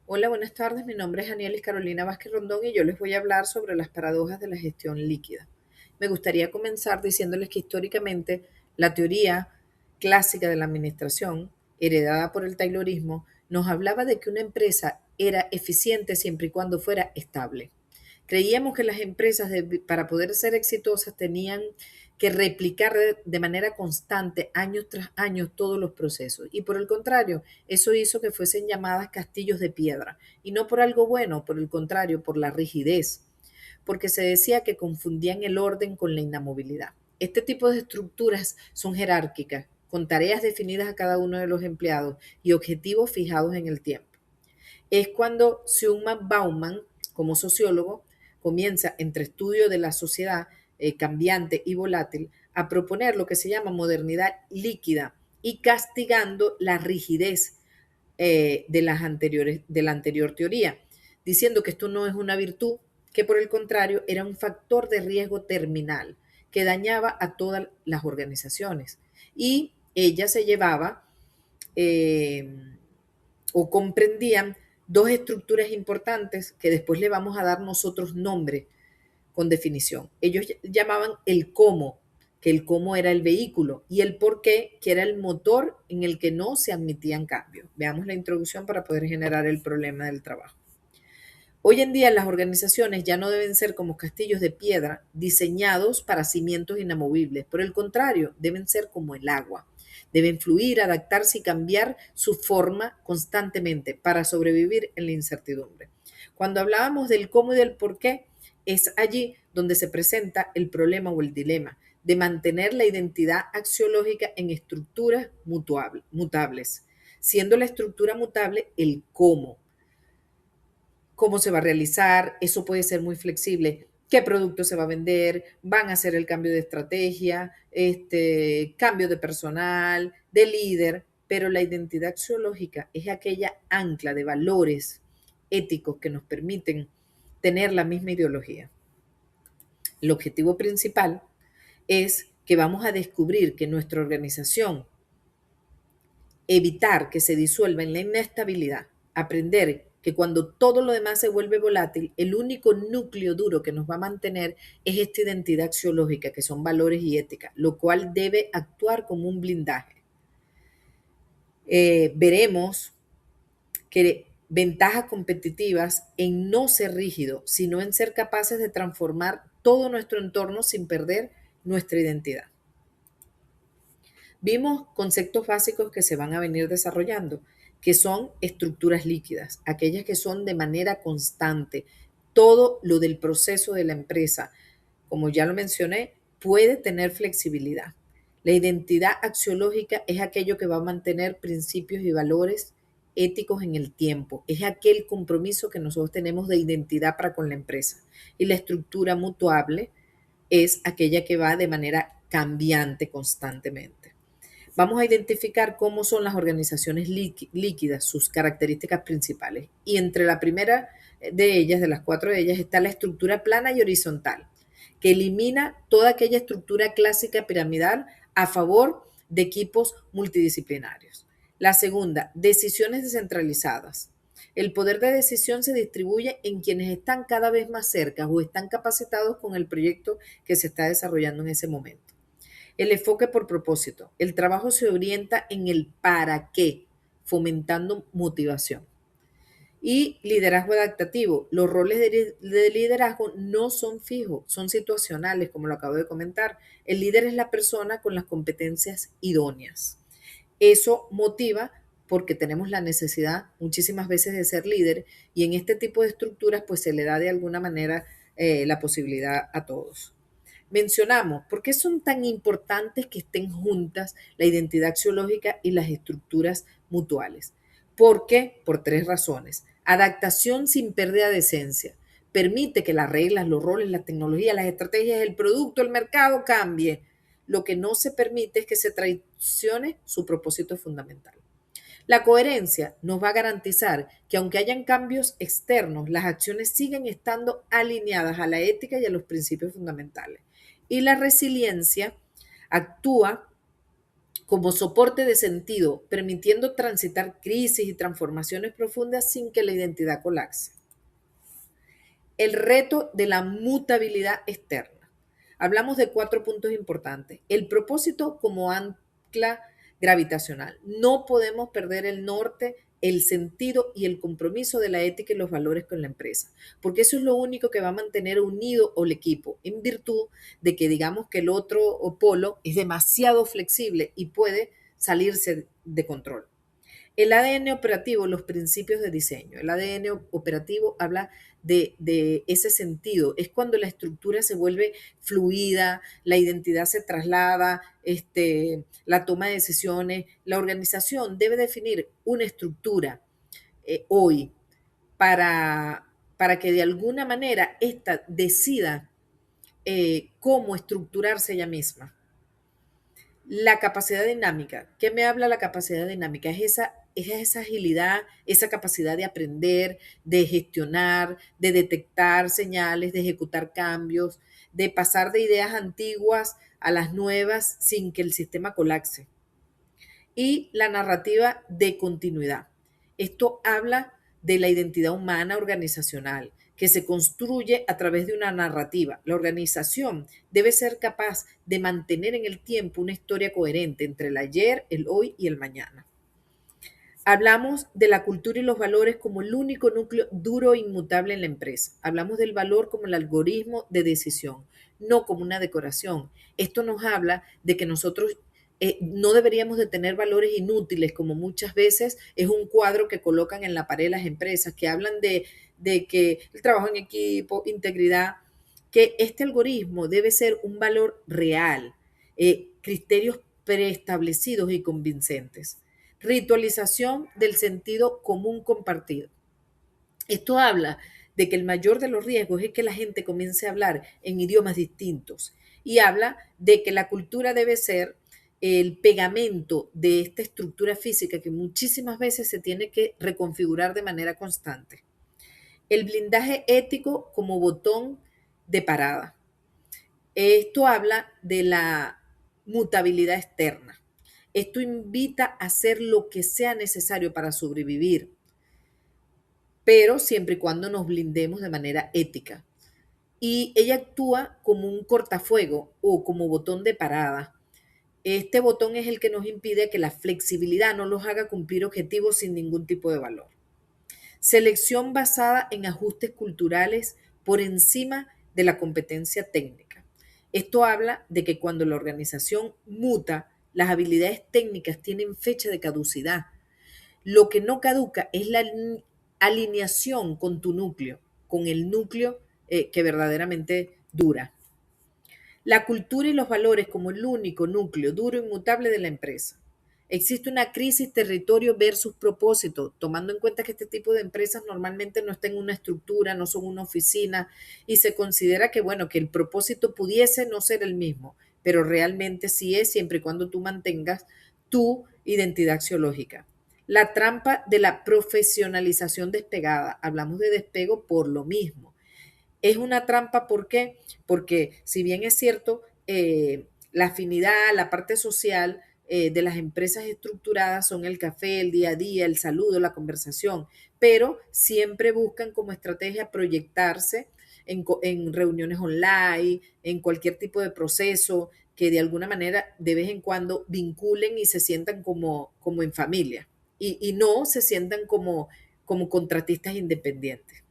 Hola, buenas tardes. Mi nombre es Anielis Carolina Vázquez Rondón y yo les voy a hablar sobre las paradojas de la gestión líquida. Me gustaría comenzar diciéndoles que históricamente la teoría clásica de la administración, heredada por el Taylorismo, nos hablaba de que una empresa era eficiente siempre y cuando fuera estable. Creíamos que las empresas para poder ser exitosas tenían que replicar de manera constante, años tras años, todos los procesos. Y por el contrario, eso hizo que fuesen llamadas castillos de piedra. Y no por algo bueno, por el contrario, por la rigidez. Porque se decía que confundían el orden con la inamovilidad. Este tipo de estructuras son jerárquicas, con tareas definidas a cada uno de los empleados y objetivos fijados en el tiempo. Es cuando Zygmunt Bauman, como sociólogo, comienza entre estudio de la sociedad cambiante y volátil a proponer lo que se llama modernidad líquida y castigando la rigidez de la anterior teoría, diciendo que esto no es una virtud, que por el contrario era un factor de riesgo terminal que dañaba a todas las organizaciones. Y ella se llevaba eh, o comprendían dos estructuras importantes que después le vamos a dar nosotros nombre con definición. Ellos llamaban el cómo, que el cómo era el vehículo, y el por qué, que era el motor en el que no se admitían cambios. Veamos la introducción para poder generar el problema del trabajo. Hoy en día las organizaciones ya no deben ser como castillos de piedra diseñados para cimientos inamovibles. Por el contrario, deben ser como el agua. Deben fluir, adaptarse y cambiar su forma constantemente para sobrevivir en la incertidumbre. Cuando hablábamos del cómo y del por qué, es allí donde se presenta el problema o el dilema de mantener la identidad axiológica en estructuras mutables, siendo la estructura mutable el cómo se va a realizar, eso puede ser muy flexible, qué producto se va a vender, van a hacer el cambio de estrategia, cambio de personal, de líder, pero la identidad axiológica es aquella ancla de valores éticos que nos permiten tener la misma ideología. El objetivo principal es que vamos a descubrir que nuestra organización, evitar que se disuelva en la inestabilidad, aprender que cuando todo lo demás se vuelve volátil, el único núcleo duro que nos va a mantener es esta identidad axiológica, que son valores y ética, lo cual debe actuar como un blindaje. Veremos que ventajas competitivas en no ser rígido, sino en ser capaces de transformar todo nuestro entorno sin perder nuestra identidad. Vimos conceptos básicos que se van a venir desarrollando, que son estructuras líquidas, aquellas que son de manera constante. Todo lo del proceso de la empresa, como ya lo mencioné, puede tener flexibilidad. La identidad axiológica es aquello que va a mantener principios y valores éticos en el tiempo. Es aquel compromiso que nosotros tenemos de identidad para con la empresa. Y la estructura mutuable es aquella que va de manera cambiante constantemente. Vamos a identificar cómo son las organizaciones líquidas, sus características principales. Y entre la primera de ellas, de las cuatro de ellas, está la estructura plana y horizontal, que elimina toda aquella estructura clásica piramidal a favor de equipos multidisciplinarios. La segunda, decisiones descentralizadas. El poder de decisión se distribuye en quienes están cada vez más cerca o están capacitados con el proyecto que se está desarrollando en ese momento. El enfoque por propósito. El trabajo se orienta en el para qué, fomentando motivación. Y liderazgo adaptativo. Los roles de liderazgo no son fijos, son situacionales, como lo acabo de comentar. El líder es la persona con las competencias idóneas. Eso motiva porque tenemos la necesidad muchísimas veces de ser líder y en este tipo de estructuras pues se le da de alguna manera la posibilidad a todos. Mencionamos por qué son tan importantes que estén juntas la identidad axiológica y las estructuras mutuales. ¿Por qué? Por tres razones. Adaptación sin pérdida de esencia. Permite que las reglas, los roles, la tecnología, las estrategias, el producto, el mercado cambie. Lo que no se permite es que se traicione su propósito fundamental. La coherencia nos va a garantizar que aunque hayan cambios externos, las acciones siguen estando alineadas a la ética y a los principios fundamentales. Y la resiliencia actúa como soporte de sentido, permitiendo transitar crisis y transformaciones profundas sin que la identidad colapse. El reto de la mutabilidad externa. Hablamos de 4 puntos importantes. El propósito como ancla gravitacional. No podemos perder el norte, el sentido y el compromiso de la ética y los valores con la empresa, porque eso es lo único que va a mantener unido el equipo, en virtud de que digamos que el otro polo es demasiado flexible y puede salirse de control. El ADN operativo, los principios de diseño. El ADN operativo habla de ese sentido. Es cuando la estructura se vuelve fluida, la identidad se traslada, la toma de decisiones. La organización debe definir una estructura hoy para que de alguna manera ésta decida cómo estructurarse ella misma. La capacidad dinámica. ¿Qué me habla la capacidad dinámica? Es esa agilidad, esa capacidad de aprender, de gestionar, de detectar señales, de ejecutar cambios, de pasar de ideas antiguas a las nuevas sin que el sistema colapse. Y la narrativa de continuidad. Esto habla de la identidad humana organizacional, que se construye a través de una narrativa. La organización debe ser capaz de mantener en el tiempo una historia coherente entre el ayer, el hoy y el mañana. Hablamos de la cultura y los valores como el único núcleo duro e inmutable en la empresa. Hablamos del valor como el algoritmo de decisión, no como una decoración. Esto nos habla de que nosotros no deberíamos de tener valores inútiles, como muchas veces es un cuadro que colocan en la pared de las empresas, que hablan de que el trabajo en equipo, integridad, que este algoritmo debe ser un valor real, criterios preestablecidos y convincentes. Ritualización del sentido común compartido. Esto habla de que el mayor de los riesgos es que la gente comience a hablar en idiomas distintos y habla de que la cultura debe ser el pegamento de esta estructura física que muchísimas veces se tiene que reconfigurar de manera constante. El blindaje ético como botón de parada. Esto habla de la mutabilidad externa. Esto invita a hacer lo que sea necesario para sobrevivir, pero siempre y cuando nos blindemos de manera ética. Y ella actúa como un cortafuego o como botón de parada. Este botón es el que nos impide que la flexibilidad no los haga cumplir objetivos sin ningún tipo de valor. Selección basada en ajustes culturales por encima de la competencia técnica. Esto habla de que cuando la organización muta, las habilidades técnicas tienen fecha de caducidad. Lo que no caduca es la alineación con tu núcleo, con el núcleo que verdaderamente dura. La cultura y los valores como el único núcleo duro e inmutable de la empresa. Existe una crisis territorio versus propósito, tomando en cuenta que este tipo de empresas normalmente no están en una estructura, no son una oficina, y se considera que, bueno, que el propósito pudiese no ser el mismo, pero realmente sí es siempre y cuando tú mantengas tu identidad axiológica. La trampa de la profesionalización despegada. Hablamos de despego por lo mismo. Es una trampa, ¿por qué? Porque si bien es cierto, la afinidad, la parte social de las empresas estructuradas son el café, el día a día, el saludo, la conversación, pero siempre buscan como estrategia proyectarse en reuniones online, en cualquier tipo de proceso que de alguna manera de vez en cuando vinculen y se sientan como en familia y no se sientan como contratistas independientes.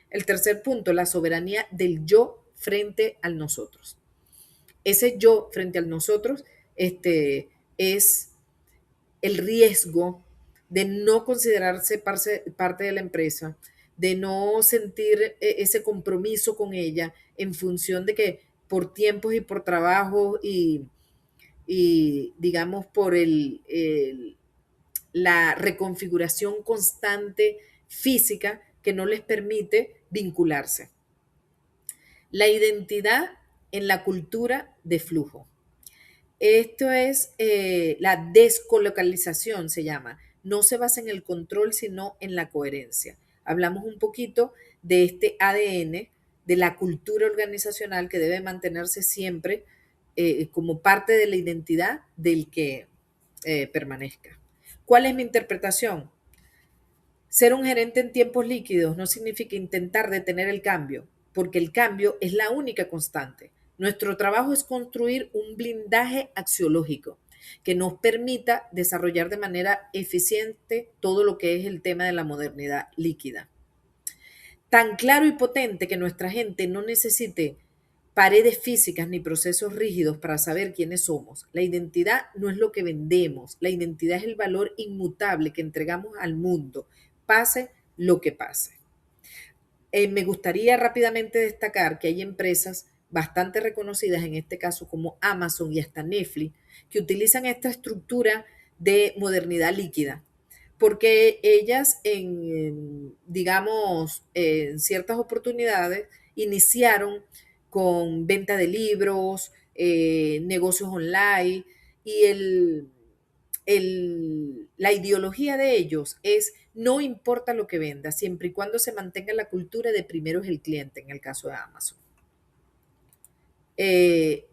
El tercer punto, la soberanía del yo frente al nosotros. Ese yo frente al nosotros es el riesgo de no considerarse parte de la empresa, de no sentir ese compromiso con ella en función de que por tiempos y por trabajo y digamos por la reconfiguración constante física que no les permite vincularse. La identidad en la cultura de flujo. Esto es la descolocalización, se llama. No se basa en el control, sino en la coherencia. Hablamos un poquito de este ADN, de la cultura organizacional que debe mantenerse siempre como parte de la identidad del que permanezca. ¿Cuál es mi interpretación? Ser un gerente en tiempos líquidos no significa intentar detener el cambio, porque el cambio es la única constante. Nuestro trabajo es construir un blindaje axiológico que nos permita desarrollar de manera eficiente todo lo que es el tema de la modernidad líquida. Tan claro y potente que nuestra gente no necesite paredes físicas ni procesos rígidos para saber quiénes somos. La identidad no es lo que vendemos, la identidad es el valor inmutable que entregamos al mundo, pase lo que pase. Me gustaría rápidamente destacar que hay empresas bastante reconocidas, en este caso como Amazon y hasta Netflix, que utilizan esta estructura de modernidad líquida, porque ellas digamos, en ciertas oportunidades iniciaron con venta de libros, negocios online y la ideología de ellos es no importa lo que venda, siempre y cuando se mantenga la cultura de primero es el cliente, en el caso de Amazon.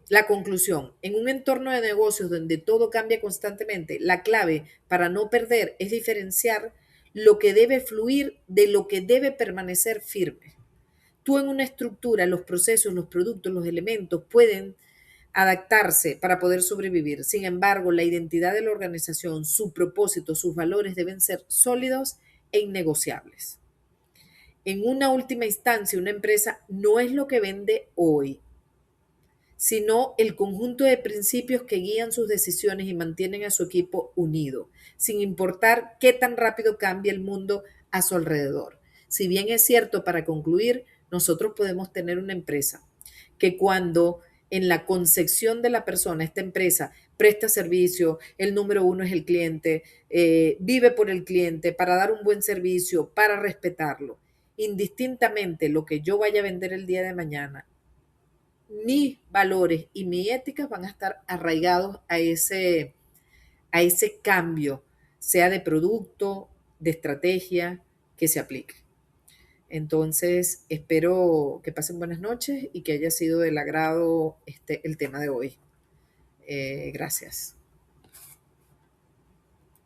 La conclusión, en un entorno de negocios donde todo cambia constantemente, la clave para no perder es diferenciar lo que debe fluir de lo que debe permanecer firme. Tú en una estructura, los procesos, los productos, los elementos pueden adaptarse para poder sobrevivir. Sin embargo, la identidad de la organización, su propósito, sus valores deben ser sólidos e innegociables. En una última instancia, una empresa no es lo que vende hoy, sino el conjunto de principios que guían sus decisiones y mantienen a su equipo unido, sin importar qué tan rápido cambie el mundo a su alrededor. Si bien es cierto, para concluir, nosotros podemos tener una empresa que cuando en la concepción de la persona, esta empresa presta servicio, el número uno es el cliente, vive por el cliente, para dar un buen servicio, para respetarlo. Indistintamente lo que yo vaya a vender el día de mañana, mis valores y mi ética van a estar arraigados a ese cambio, sea de producto, de estrategia que se aplique. Entonces, espero que pasen buenas noches y que haya sido del agrado el tema de hoy. Gracias.